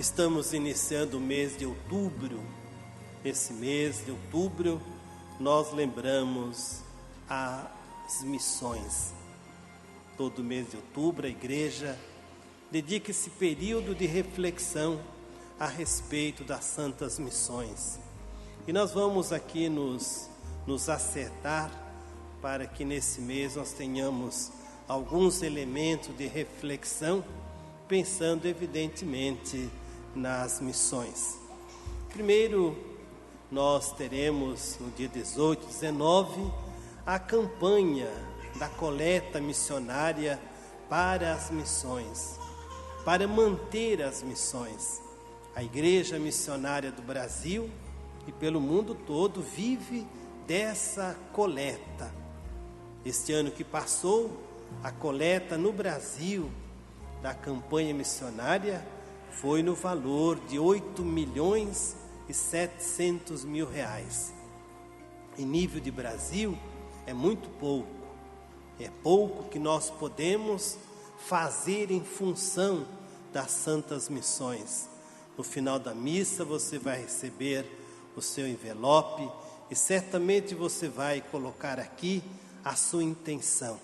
Estamos iniciando o mês de outubro. Esse mês de outubro nós lembramos as missões. Todo mês de outubro a igreja dedica esse período de reflexão a respeito das santas missões. E nós vamos aqui nos acertar para que nesse mês nós tenhamos alguns elementos de reflexão, pensando evidentemente nas missões. Primeiro, nós teremos no dia 18, 19, a campanha da coleta missionária para as missões, para manter as missões. A Igreja Missionária do Brasil e pelo mundo todo vive dessa coleta. Este ano que passou, a coleta no Brasil da campanha missionária foi no valor de R$8.700.000. Em nível de Brasil, é muito pouco. É pouco que nós podemos fazer em função das santas missões. No final da missa, você vai receber o seu envelope e certamente você vai colocar aqui a sua intenção.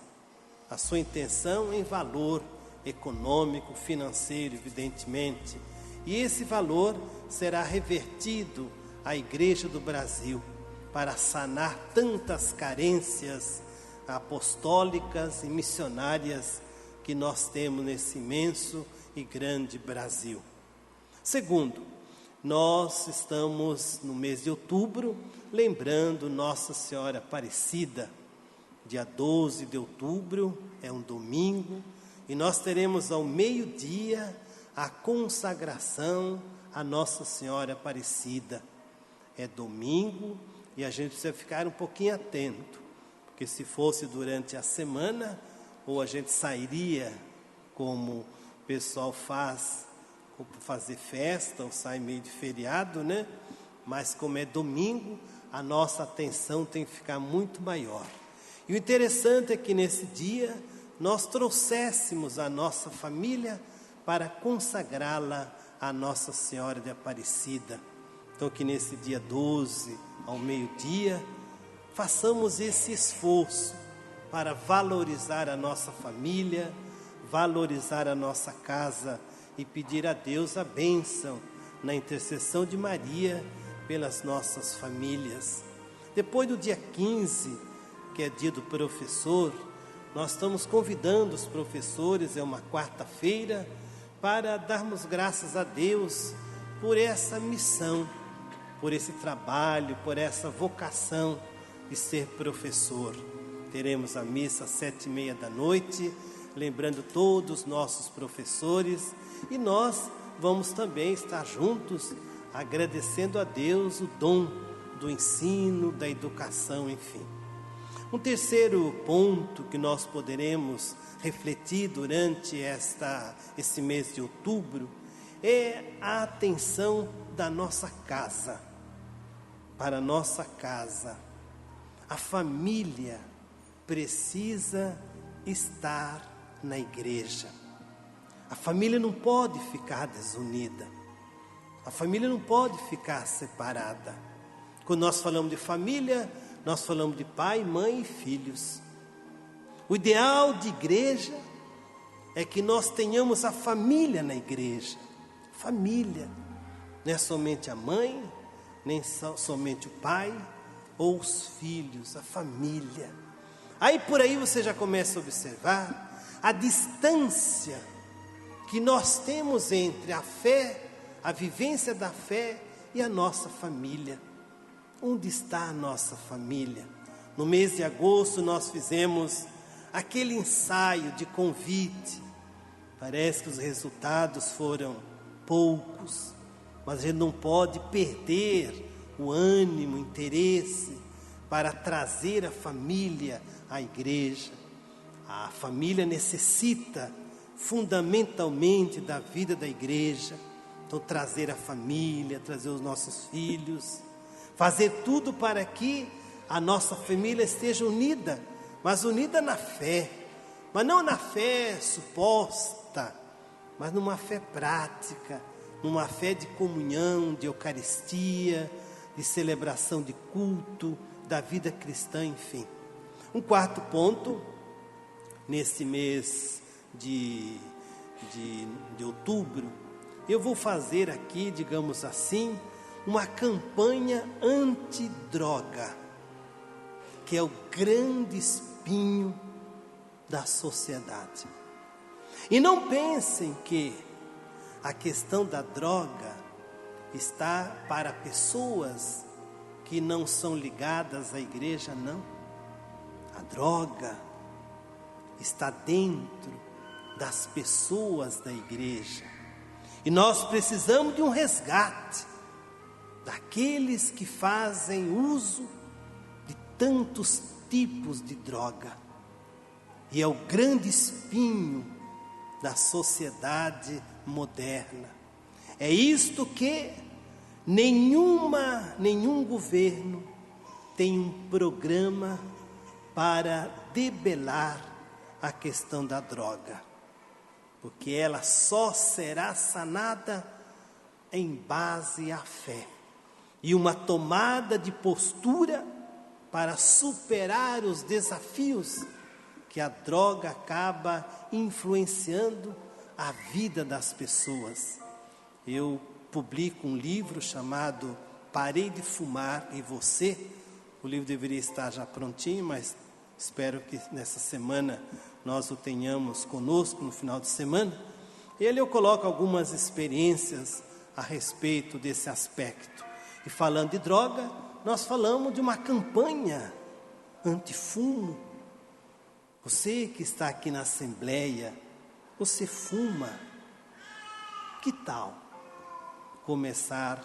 A sua intenção em valor econômico, financeiro, evidentemente. E esse valor será revertido à Igreja do Brasil para sanar tantas carências apostólicas e missionárias que nós temos nesse imenso e grande Brasil. Segundo, nós estamos no mês de outubro lembrando Nossa Senhora Aparecida. Dia 12 de outubro é um domingo e nós teremos ao meio-dia a consagração a Nossa Senhora Aparecida. É domingo e a gente precisa ficar um pouquinho atento, porque se fosse durante a semana, ou a gente sairia como o pessoal faz, fazer festa, ou sai meio de feriado, né? Mas como é domingo, a nossa atenção tem que ficar muito maior. E o interessante é que nesse dia nós trouxéssemos a nossa família para consagrá-la a Nossa Senhora de Aparecida. Então que nesse dia 12, ao meio-dia, façamos esse esforço para valorizar a nossa família, valorizar a nossa casa e pedir a Deus a bênção na intercessão de Maria pelas nossas famílias. Depois do dia 15, que é dia do professor, nós estamos convidando os professores, é uma quarta-feira, para darmos graças a Deus por essa missão, por esse trabalho, por essa vocação de ser professor. Teremos a missa às 7h30, lembrando todos os nossos professores, e nós vamos também estar juntos, agradecendo a Deus o dom do ensino, da educação, enfim. Um terceiro ponto que nós poderemos refletir durante esse mês de outubro é a atenção da nossa casa, para a nossa casa. A família precisa estar na igreja. A família não pode ficar desunida. A família não pode ficar separada. Quando nós falamos de família, nós falamos de pai, mãe e filhos. O ideal de igreja é que nós tenhamos a família na igreja. Família. Não é somente a mãe, nem somente o pai ou os filhos, a família. Aí por aí você já começa a observar a distância que nós temos entre a fé, a vivência da fé e a nossa família. Onde está a nossa família? No mês de agosto nós fizemos aquele ensaio de convite. Parece que os resultados foram poucos, mas a gente não pode perder o ânimo, o interesse para trazer a família à igreja. A família necessita fundamentalmente da vida da igreja. Então trazer a família, trazer os nossos filhos, fazer tudo para que a nossa família esteja unida, mas unida na fé, mas não na fé suposta, mas numa fé prática, numa fé de comunhão, de eucaristia, de celebração de culto, da vida cristã, enfim. Um quarto ponto, nesse mês de outubro, eu vou fazer aqui, digamos assim, uma campanha antidroga, que é o grande espinho da sociedade. E não pensem que a questão da droga está para pessoas que não são ligadas à igreja, não. A droga está dentro das pessoas da igreja. E nós precisamos de um resgate daqueles que fazem uso de tantos tipos de droga. E é o grande espinho da sociedade moderna. É isto que nenhum governo tem um programa para debelar a questão da droga, porque ela só será sanada em base à fé e uma tomada de postura para superar os desafios que a droga acaba influenciando a vida das pessoas. Eu publico um livro chamado Parei de Fumar e Você. O livro deveria estar já prontinho, mas espero que nessa semana nós o tenhamos conosco no final de semana. Eu coloco algumas experiências a respeito desse aspecto. E falando de droga, nós falamos de uma campanha antifumo. Você que está aqui na Assembleia, você fuma. Que tal começar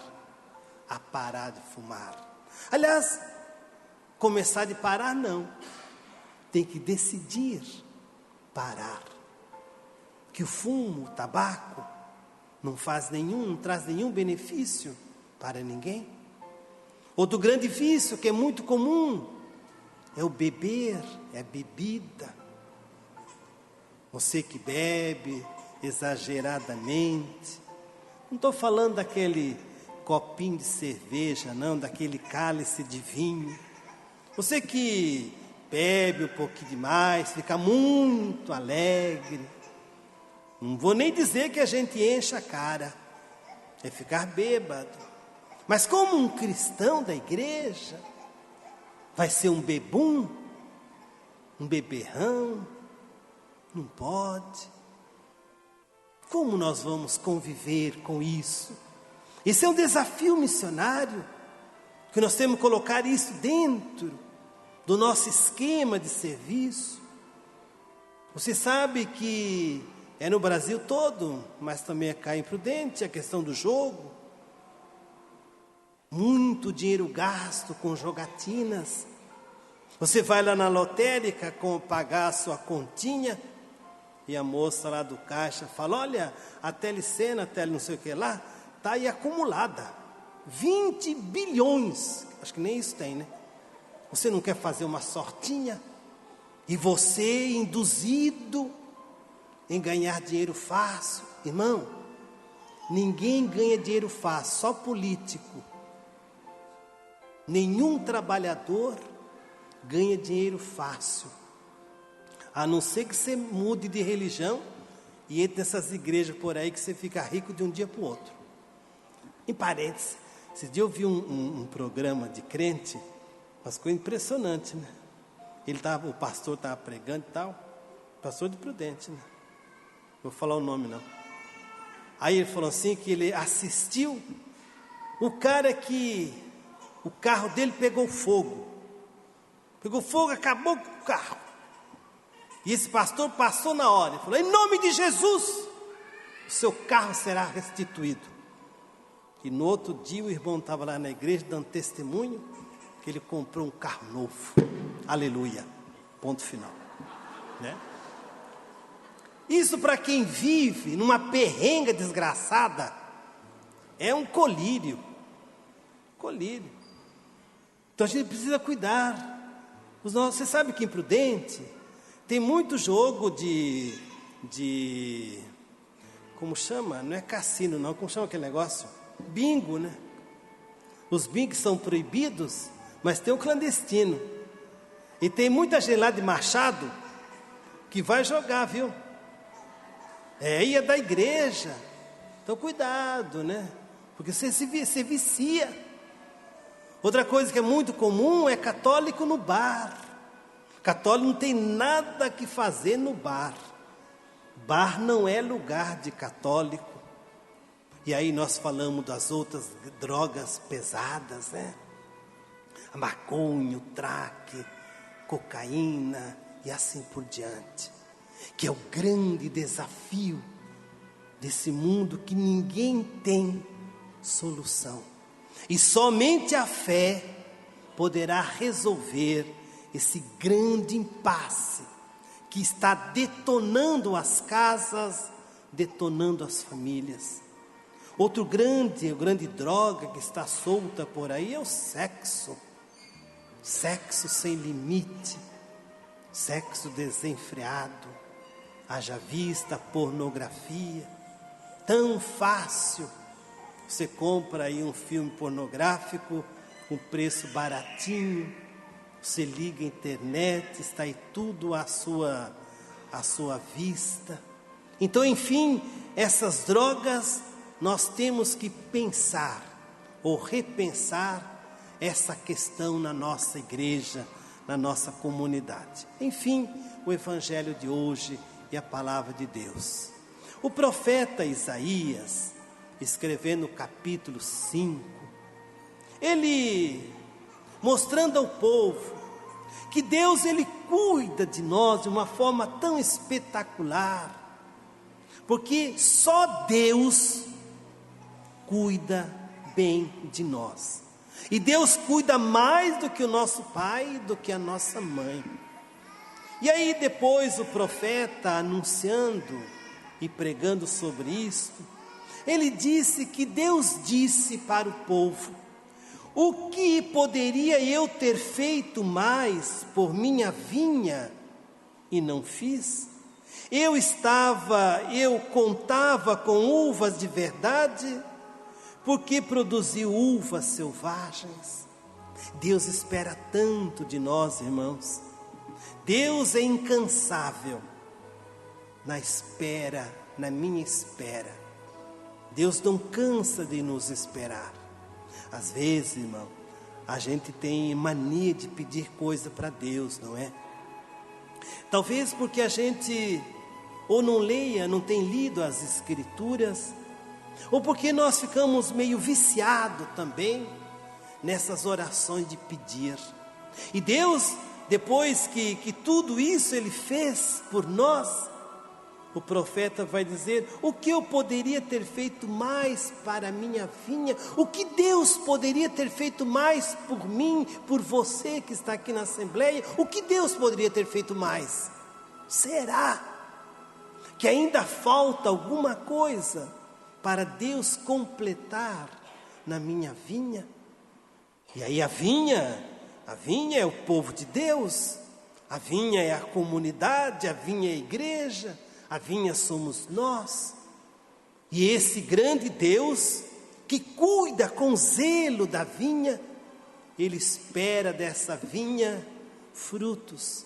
a parar de fumar? Aliás, começar de parar não. Tem que decidir parar. Que o fumo, o tabaco, não traz nenhum benefício para ninguém. Outro grande vício que é muito comum é o beber, é a bebida. Você que bebe exageradamente, não estou falando daquele copinho de cerveja, não, daquele cálice de vinho. Você que bebe um pouquinho demais, fica muito alegre. Não vou nem dizer que a gente enche a cara, é ficar bêbado. Mas como um cristão da igreja, vai ser um bebum, um beberrão? Não pode. Como nós vamos conviver com isso? Esse é um desafio missionário, que nós temos que colocar isso dentro do nosso esquema de serviço. Você sabe que é no Brasil todo, mas também é cá em Prudente, a questão do jogo. Muito dinheiro gasto com jogatinas. Você vai lá na lotérica pagar a sua continha, e a moça lá do caixa fala: olha, a telecena, a tele não sei o que lá, está aí acumulada 20 bilhões, acho que nem isso tem, né? Você não quer fazer uma sortinha? E você, induzido em ganhar dinheiro fácil. Irmão, ninguém ganha dinheiro fácil, só político. Nenhum trabalhador ganha dinheiro fácil, a não ser que você mude de religião e entre nessas igrejas por aí que você fica rico de um dia para o outro. Em parênteses, esse dia eu vi um programa de crente, umas coisas impressionantes, né? O pastor estava pregando e tal, pastor de Prudente, né? Não vou falar o nome não. Aí ele falou assim que ele assistiu o cara que o carro dele pegou fogo, acabou com o carro. E esse pastor passou na hora e falou: em nome de Jesus, o seu carro será restituído. E no outro dia o irmão estava lá na igreja dando testemunho que ele comprou um carro novo. Aleluia. Ponto final, né? Isso para quem vive numa perrenga desgraçada é um colírio. Então a gente precisa cuidar. Você sabe que em Prudente tem muito jogo de como chama? Não é cassino não, como chama aquele negócio? Bingo, né? Os bingos são proibidos, mas tem o clandestino. E tem muita gente lá de Machado que vai jogar, viu? E é da igreja. Então cuidado, né? Porque você vicia. Outra coisa que é muito comum é católico no bar. Católico não tem nada que fazer no bar. Bar não é lugar de católico. E aí nós falamos das outras drogas pesadas, né? A maconha, o traque, cocaína e assim por diante. Que é o grande desafio desse mundo que ninguém tem solução. E somente a fé poderá resolver esse grande impasse que está detonando as casas, detonando as famílias. Outro grande droga que está solta por aí é o sexo. Sexo sem limite, sexo desenfreado, haja vista pornografia, tão fácil. Você compra aí um filme pornográfico com preço baratinho, você liga a internet, está aí tudo à sua vista. Então, enfim, essas drogas, nós temos que pensar ou repensar essa questão na nossa igreja, na nossa comunidade. Enfim, o evangelho de hoje e a palavra de Deus. O profeta Isaías, escrevendo no capítulo 5, ele mostrando ao povo que Deus ele cuida de nós de uma forma tão espetacular, porque só Deus cuida bem de nós. E Deus cuida mais do que o nosso pai, do que a nossa mãe. E aí depois o profeta anunciando e pregando sobre isso, ele disse que Deus disse para o povo: o que poderia eu ter feito mais por minha vinha e não fiz? Eu contava com uvas de verdade, porque produziu uvas selvagens. Deus espera tanto de nós, irmãos. Deus é incansável na espera, na minha espera. Deus não cansa de nos esperar. Às vezes, irmão, a gente tem mania de pedir coisa para Deus, não é? Talvez porque a gente ou não tem lido as Escrituras, ou porque nós ficamos meio viciados também nessas orações de pedir. E Deus, depois que tudo isso Ele fez por nós, o profeta vai dizer: o que eu poderia ter feito mais para a minha vinha? O que Deus poderia ter feito mais por mim, por você que está aqui na Assembleia? O que Deus poderia ter feito mais? Será que ainda falta alguma coisa para Deus completar na minha vinha? E aí a vinha é o povo de Deus, a vinha é a comunidade, a vinha é a igreja, a vinha somos nós. E esse grande Deus que cuida com zelo da vinha, Ele espera dessa vinha frutos.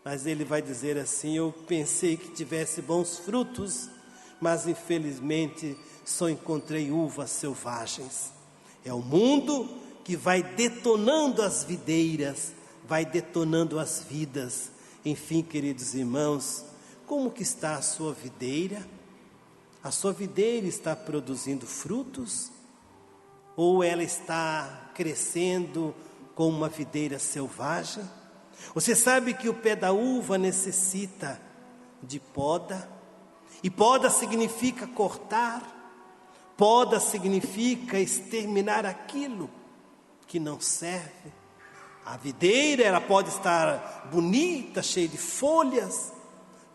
Mas Ele vai dizer assim: eu pensei que tivesse bons frutos, mas infelizmente só encontrei uvas selvagens. É o mundo que vai detonando as videiras, vai detonando as vidas. Enfim, queridos irmãos, como que está a sua videira? A sua videira está produzindo frutos? Ou ela está crescendo como uma videira selvagem? Você sabe que o pé da uva necessita de poda, e poda significa cortar, poda significa exterminar aquilo que não serve. A videira, ela pode estar bonita, cheia de folhas,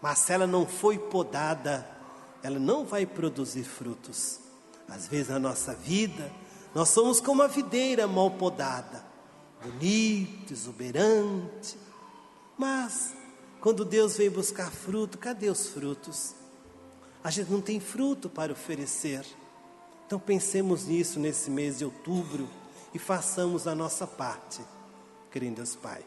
mas se ela não foi podada, ela não vai produzir frutos. Às vezes na nossa vida, nós somos como uma videira mal podada, bonita, exuberante, mas quando Deus veio buscar fruto, cadê os frutos? A gente não tem fruto para oferecer. Então pensemos nisso nesse mês de outubro e façamos a nossa parte, querido Deus Pai.